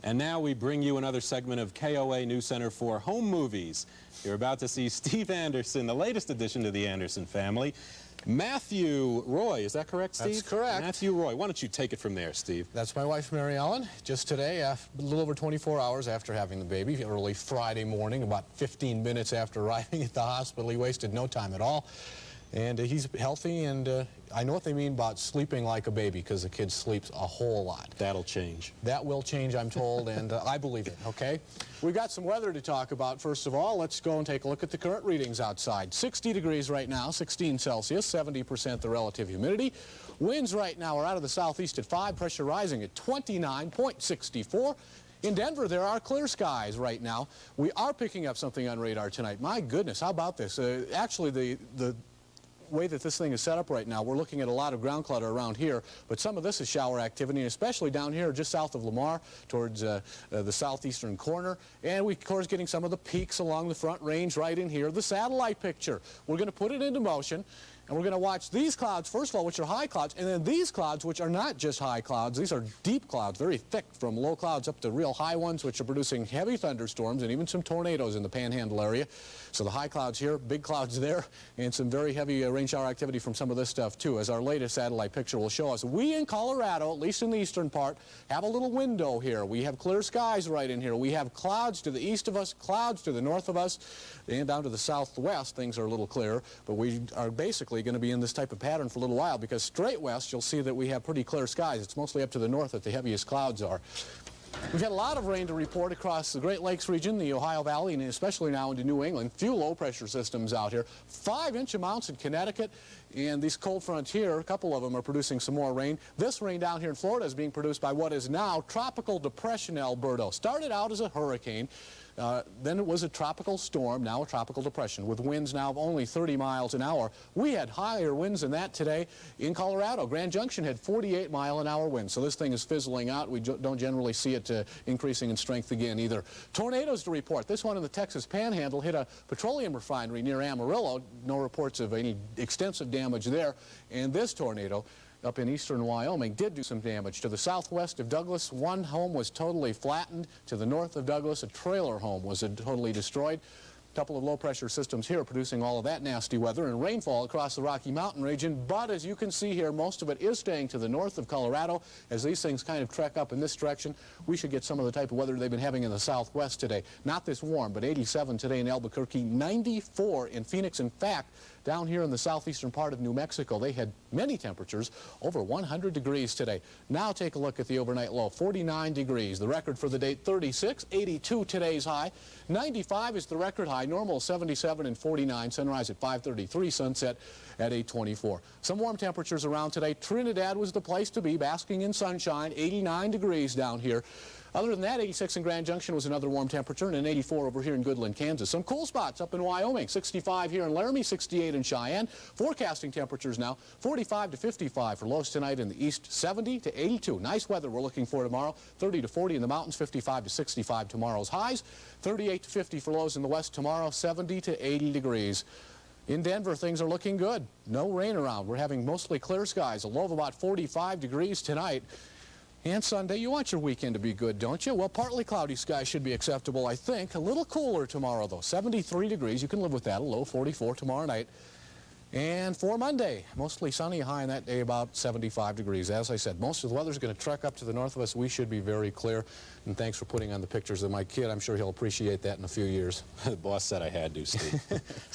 And now we bring you another segment of KOA News Center for Home Movies. You're about to see Steve Anderson, the latest addition to the Anderson family. Matthew Roy, is that correct, Steve? That's correct. Matthew Roy. Why don't you take it from there, Steve? That's my wife, Mary Ellen. Just today, a little over 24 hours after having the baby, early Friday morning, about 15 minutes after arriving at the hospital. He wasted no time at all. And he's healthy, and I know what they mean about sleeping like a baby, because the kid sleeps a whole lot. That'll change. That will change, I'm told, and I believe it, okay? We've got some weather to talk about. First of all, let's go and take a look at the current readings outside. 60 degrees right now, 16 Celsius, 70% the relative humidity. Winds right now are out of the southeast at 5, pressure rising at 29.64. In Denver, there are clear skies right now. We are picking up something on radar tonight. My goodness, how about this? Actually, the way that this thing is set up right now, we're looking at a lot of ground clutter around here, but some of this is shower activity, and especially down here just south of Lamar towards the southeastern corner. And we, of course, getting some of the peaks along the Front Range right in here. The satellite picture, we're going to put it into motion. And we're going to watch these clouds, first of all, which are high clouds, and then these clouds, which are not just high clouds. These are deep clouds, very thick, from low clouds up to real high ones, which are producing heavy thunderstorms and even some tornadoes in the Panhandle area. So the high clouds here, big clouds there, and some very heavy rain shower activity from some of this stuff, too, as our latest satellite picture will show us. We in Colorado, at least in the eastern part, have a little window here. We have clear skies right in here. We have clouds to the east of us, clouds to the north of us, and down to the southwest, things are a little clearer, but we are basically going to be in this type of pattern for a little while, because straight west you'll see that we have pretty clear skies. It's mostly up to the north that the heaviest clouds are. We've had a lot of rain to report across the Great Lakes region, the Ohio Valley, and especially now into New England. Few low-pressure systems out here. 5-inch amounts in Connecticut, and these cold fronts here, a couple of them are producing some more rain. This rain down here in Florida is being produced by what is now Tropical Depression Alberto. Started out as a hurricane. Then it was a tropical storm, now a tropical depression, with winds now of only 30 miles an hour. We had higher winds than that today in Colorado. Grand Junction had 48-mile-an-hour winds, so this thing is fizzling out. We don't generally see it increasing in strength again either. Tornadoes to report. This one in the Texas Panhandle hit a petroleum refinery near Amarillo. No reports of any extensive damage there. And this tornado up in eastern Wyoming did do some damage. To the southwest of Douglas, one home was totally flattened. To the north of Douglas, a trailer home was totally destroyed. A couple of low-pressure systems here producing all of that nasty weather and rainfall across the Rocky Mountain region. But as you can see here, most of it is staying to the north of Colorado. As these things kind of trek up in this direction, we should get some of the type of weather they've been having in the southwest today. Not this warm, but 87 today in Albuquerque, 94 in Phoenix. In fact, down here in the southeastern part of New Mexico, they had many temperatures over 100 degrees today. Now take a look at the overnight low, 49 degrees. The record for the date, 36, 82 today's high. 95 is the record high, normal 77 and 49, sunrise at 5:33, sunset at 8:24. Some warm temperatures around today. Trinidad was the place to be, basking in sunshine, 89 degrees down here. Other than that, 86 in Grand Junction was another warm temperature, and an 84 over here in Goodland, Kansas. Some cool spots up in Wyoming, 65 here in Laramie, 68 in Cheyenne. Forecasting temperatures now, 45 to 55 for lows tonight in the east, 70 to 82. Nice weather we're looking for tomorrow, 30 to 40 in the mountains, 55 to 65 tomorrow's highs, 38 to 50 for lows in the west tomorrow, 70 to 80 degrees. In Denver, things are looking good. No rain around. We're having mostly clear skies, a low of about 45 degrees tonight. And Sunday, you want your weekend to be good, don't you? Well, partly cloudy skies should be acceptable, I think. A little cooler tomorrow, though. 73 degrees. You can live with that. A low 44 tomorrow night. And for Monday, mostly sunny, high on that day about 75 degrees. As I said, most of the weather's going to trek up to the north of us. We should be very clear. And thanks for putting on the pictures of my kid. I'm sure he'll appreciate that in a few years. The boss said I had to, Steve.